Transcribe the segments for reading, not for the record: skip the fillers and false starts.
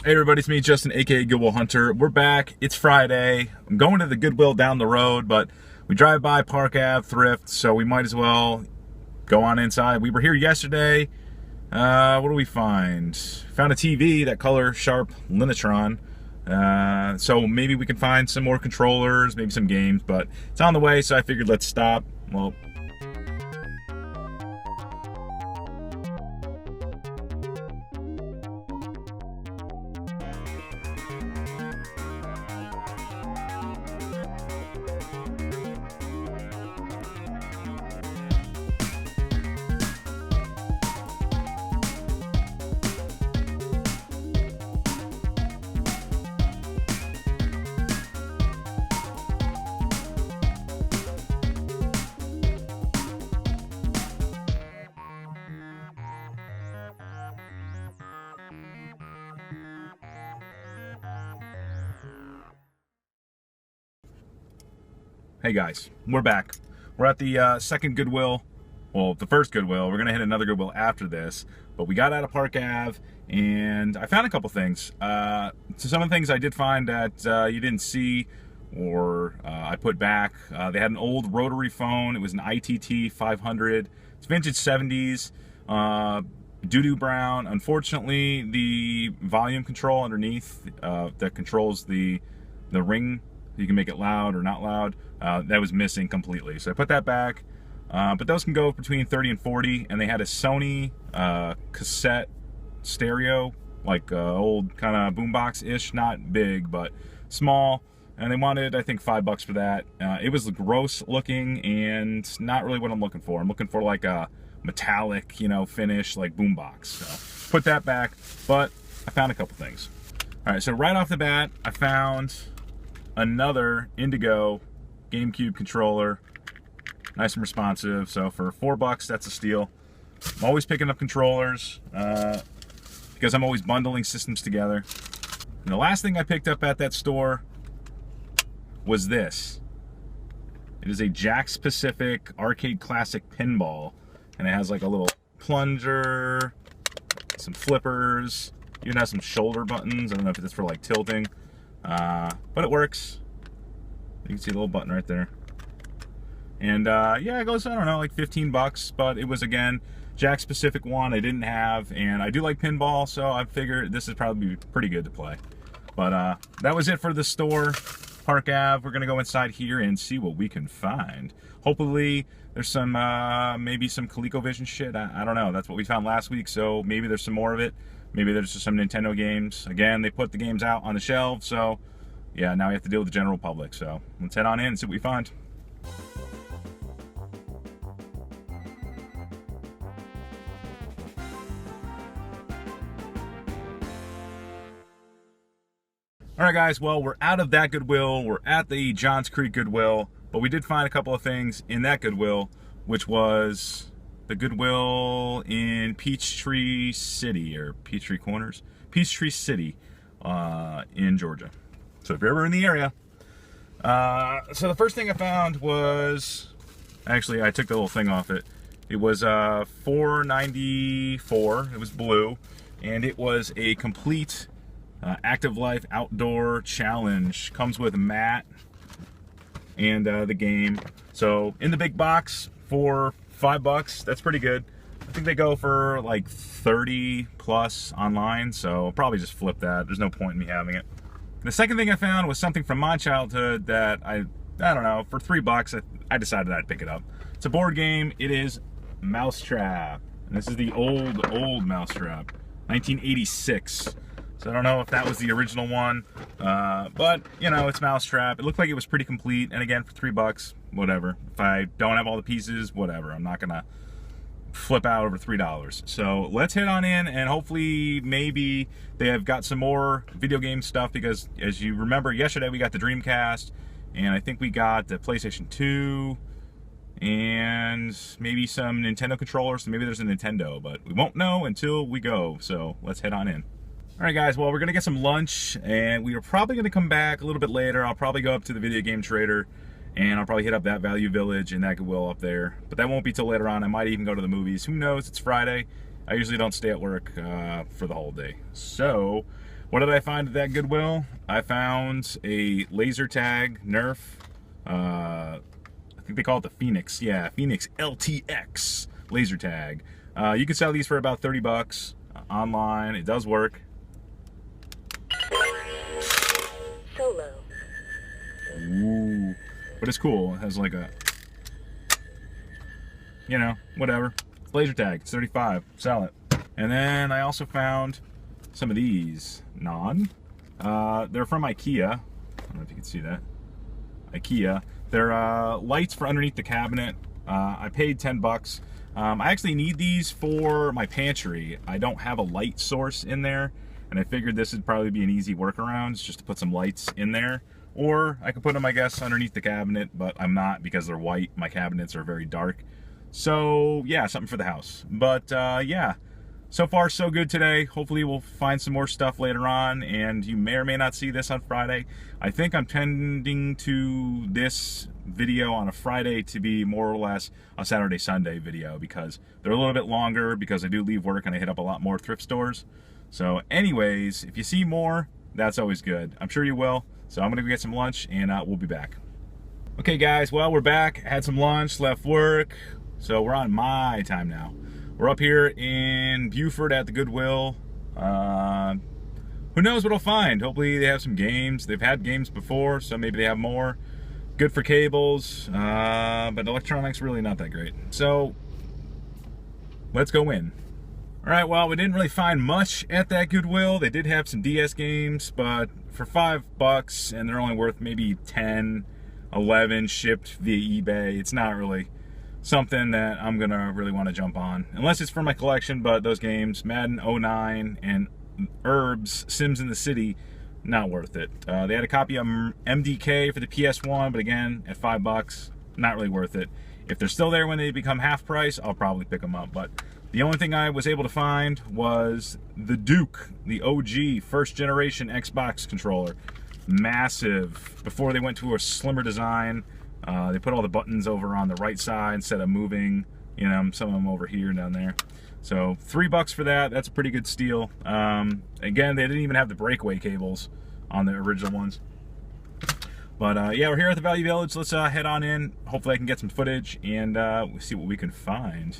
Hey everybody, it's me, Justin, aka Goodwill Hunter. We're back. It's Friday. I'm going to the Goodwill down the road, but we drive by Park Ave Thrift, so we might as well go on inside. We were here yesterday. What do we find? Found a TV, that color sharp Linatron. So maybe we can find some more controllers, maybe some games, but it's on the way, so I figured let's stop. Well, hey guys, we're back. We're at the second Goodwill, well, the first Goodwill. We're gonna hit another Goodwill after this, but we got out of Park Ave and I found a couple things. So some of the things I did find that you didn't see or I put back. They had an old rotary phone. It was an ITT 500. It's vintage 70s, doo-doo brown. Unfortunately, the volume control underneath that controls the ring, you can make it loud or not loud, that was missing completely. So I put that back, but those can go between 30 and 40, and they had a Sony cassette stereo, like old kind of boombox-ish, not big, but small, and they wanted, I think, $5 for that. It was gross looking and not really what I'm looking for. I'm looking for like a metallic, you know, finish, like boombox. So put that back, but I found a couple things. All right, so right off the bat, I found another Indigo GameCube controller, nice and responsive. So for $4, that's a steal. I'm always picking up controllers because I'm always bundling systems together. And the last thing I picked up at that store was this. It is a Jakks Pacific Arcade Classic pinball, and it has like a little plunger, some flippers, even has some shoulder buttons. I don't know if it's for like tilting. But it works. You can see the little button right there. And yeah, it goes, I don't know, like $15, but it was, again, Jakks Pacific one I didn't have, and I do like pinball, so I figured this is probably pretty good to play. But that was it for the store, Park Ave. We're gonna go inside here and see what we can find. Hopefully there's some maybe some ColecoVision shit. I don't know. That's what we found last week, so maybe there's some more of it. Maybe there's just some Nintendo games. Again, they put the games out on the shelves, so yeah, now we have to deal with the general public. So let's head on in and see what we find. All right, guys, well, we're out of that Goodwill. We're at the Johns Creek Goodwill, but we did find a couple of things in that Goodwill, which was the Goodwill in Peachtree City, or Peachtree Corners? Peachtree City in Georgia. So if you're ever in the area. So the first thing I found was, actually I took the little thing off it. It was $4.94, it was blue, and it was a complete Active Life Outdoor Challenge. Comes with a mat and the game. So in the big box for $5, that's pretty good. I think they go for like 30 plus online, so I'll probably just flip that. There's no point in me having it. The second thing I found was something from my childhood that I don't know, for $3 I decided I'd pick it up. It's a board game. It is Mousetrap, and this is the old Mousetrap, 1986. So I don't know if that was the original one, but you know, it's Mousetrap. It looked like it was pretty complete, and again, for $3, whatever. If I don't have all the pieces, whatever. I'm not gonna flip out over $3. So let's head on in, and hopefully maybe they have got some more video game stuff, because as you remember, yesterday we got the Dreamcast, and I think we got the PlayStation 2 and maybe some Nintendo controllers. So maybe there's a Nintendo, but we won't know until we go. So let's head on in. All right, guys, well, we're going to get some lunch, and we are probably going to come back a little bit later. I'll probably go up to the video game trader, and I'll probably hit up that Value Village and that Goodwill up there. But that won't be till later on. I might even go to the movies. Who knows? It's Friday. I usually don't stay at work for the whole day. So, what did I find at that Goodwill? I found a laser tag Nerf. I think they call it the Phoenix. Yeah, Phoenix LTX laser tag. You can sell these for about 30 bucks online. It does work. Solo. Ooh, but it's cool. It has like a, you know, whatever. It's laser tag. It's 35. Sell it. And then I also found some of these. They're from IKEA. I don't know if you can see that. IKEA. They're lights for underneath the cabinet. I paid 10 bucks. I actually need these for my pantry. I don't have a light source in there, and I figured this would probably be an easy workaround, just to put some lights in there. Or I could put them, I guess, underneath the cabinet, but I'm not because they're white. My cabinets are very dark. So, yeah, something for the house. But, yeah, so far so good today. Hopefully we'll find some more stuff later on, and you may or may not see this on Friday. I think I'm tending to this video on a Friday to be more or less a Saturday, Sunday video, because they're a little bit longer, because I do leave work and I hit up a lot more thrift stores. So anyways, if you see more, that's always good. I'm sure you will. So I'm gonna go get some lunch, and we'll be back. Okay, guys, well, we're back. Had some lunch, left work, so we're on my time now. We're up here in Buford at the Goodwill. Who knows what I'll find? Hopefully they have some games. They've had games before, so maybe they have more. Good for cables, but electronics really not that great. So let's go in. All right, well, we didn't really find much at that Goodwill. They did have some DS games, but for 5 bucks, and they're only worth maybe 10, 11 shipped via eBay, it's not really something that I'm gonna really want to jump on. Unless it's for my collection, but those games, Madden 09 and Herbs, Sims in the City, not worth it. They had a copy of MDK for the PS1, but again, at 5 bucks, not really worth it. If they're still there when they become half price, I'll probably pick them up, but the only thing I was able to find was the Duke, the OG first generation Xbox controller. Massive. Before they went to a slimmer design, they put all the buttons over on the right side instead of moving, you know, some of them over here and down there. So 3 bucks for that. That's a pretty good steal. Again, they didn't even have the breakaway cables on the original ones. But yeah, we're here at the Value Village. Let's head on in. Hopefully I can get some footage, and we'll see what we can find.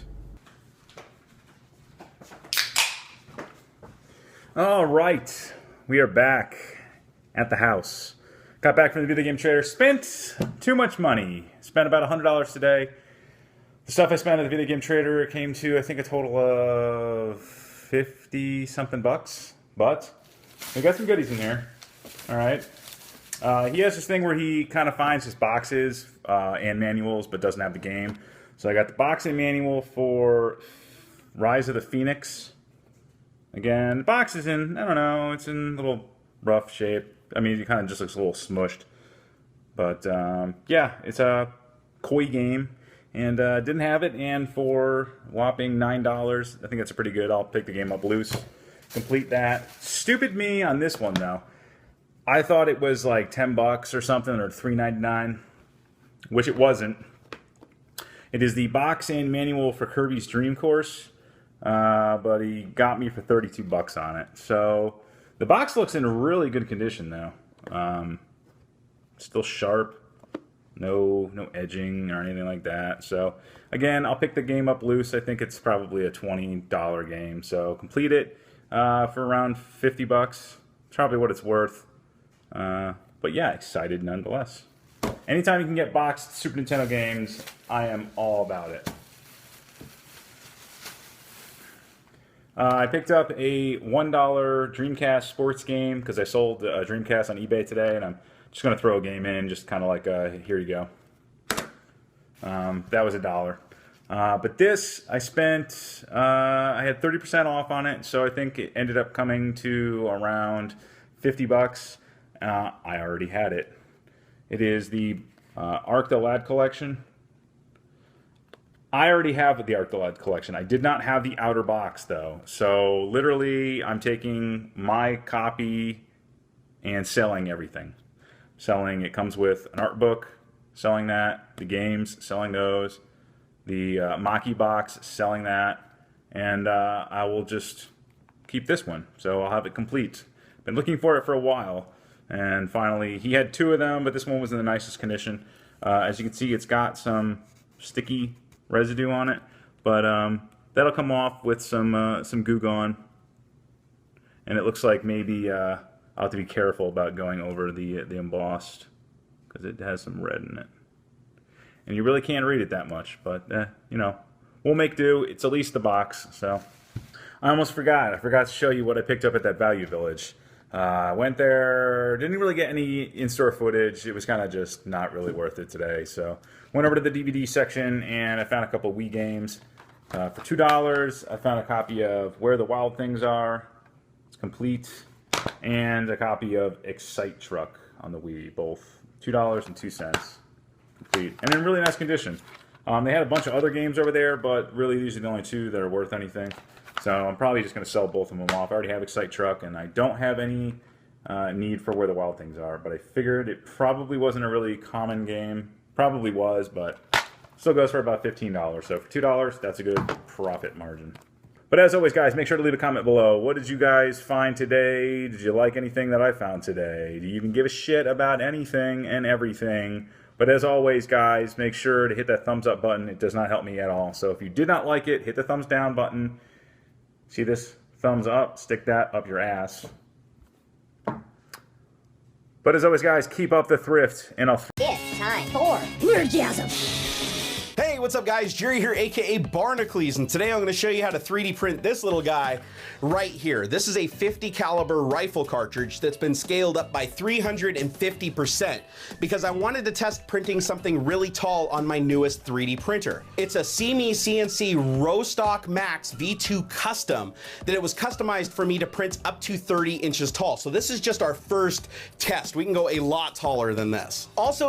All right, we are back at the house. Got back from the video game trader, spent too much money. Spent about $100 today. The stuff I spent at the video game trader came to, I think, a total of 50-something bucks. But we got some goodies in here. All right. He has this thing where he kind of finds his boxes and manuals, but doesn't have the game. So I got the box and manual for Rise of the Phoenix. Again, the box is in, I don't know, it's in a little rough shape. I mean, it kind of just looks a little smushed. But, yeah, it's a koi game. And didn't have it, and for whopping $9, I think that's pretty good. I'll pick the game up loose, complete that. Stupid me on this one, though. I thought it was like 10 bucks or something, or $3.99, which it wasn't. It is the box and manual for Kirby's Dream Course. But he got me for 32 bucks on it. So the box looks in really good condition though. Still sharp, no edging or anything like that. So again, I'll pick the game up loose. I think it's probably a $20 game. So complete it for around 50 bucks. It's probably what it's worth. But yeah, excited nonetheless. Anytime you can get boxed Super Nintendo games, I am all about it. I picked up a $1 Dreamcast sports game because I sold a Dreamcast on eBay today, and I'm just going to throw a game in, just kind of like, here you go. That was $1. But this, I spent, I had 30% off on it, so I think it ended up coming to around 50 bucks. I already had it. It is the Arc the Lad collection. I already have the Art Deluxe collection. I did not have the outer box though. So literally I'm taking my copy and selling everything. Selling, it comes with an art book, selling that, the games, selling those, the Maki box, selling that, and I will just keep this one. So I'll have it complete. Been looking for it for a while, and finally, he had 2 of them, but this one was in the nicest condition. As you can see, it's got some sticky residue on it, but that'll come off with some Goo Gone, and it looks like maybe I'll have to be careful about going over the embossed, because it has some red in it, and you really can't read it that much, but you know, we'll make do. It's at least the box. So I almost forgot. I forgot to show you what I picked up at that Value Village. Went there, didn't really get any in-store footage. It was kind of just not really worth it today. So went over to the DVD section and I found a couple Wii games. For $2, I found a copy of Where the Wild Things Are. It's complete. And a copy of Excite Truck on the Wii. Both $2.02. Complete. And in really nice condition. They had a bunch of other games over there, but really these are the only 2 that are worth anything. So I'm probably just going to sell both of them off. I already have Excite Truck, and I don't have any need for Where the Wild Things Are. But I figured it probably wasn't a really common game. Probably was, but still goes for about $15. So for $2, that's a good profit margin. But as always, guys, make sure to leave a comment below. What did you guys find today? Did you like anything that I found today? Do you even give a shit about anything and everything? But as always, guys, make sure to hit that thumbs up button. It does not help me at all. So if you did not like it, hit the thumbs down button. See this thumbs up? Stick that up your ass. But as always, guys, keep up the thrift, and I'll... It's time for Nedrgasm. Hey, what's up guys? Jerry here, aka Barnacules, and today I'm going to show you how to 3D print this little guy right here. This is a 50 caliber rifle cartridge that's been scaled up by 350% because I wanted to test printing something really tall on my newest 3D printer. It's a CME CNC Rostock Max V2 Custom that it was customized for me to print up to 30 inches tall. So this is just our first test. We can go a lot taller than this. Also,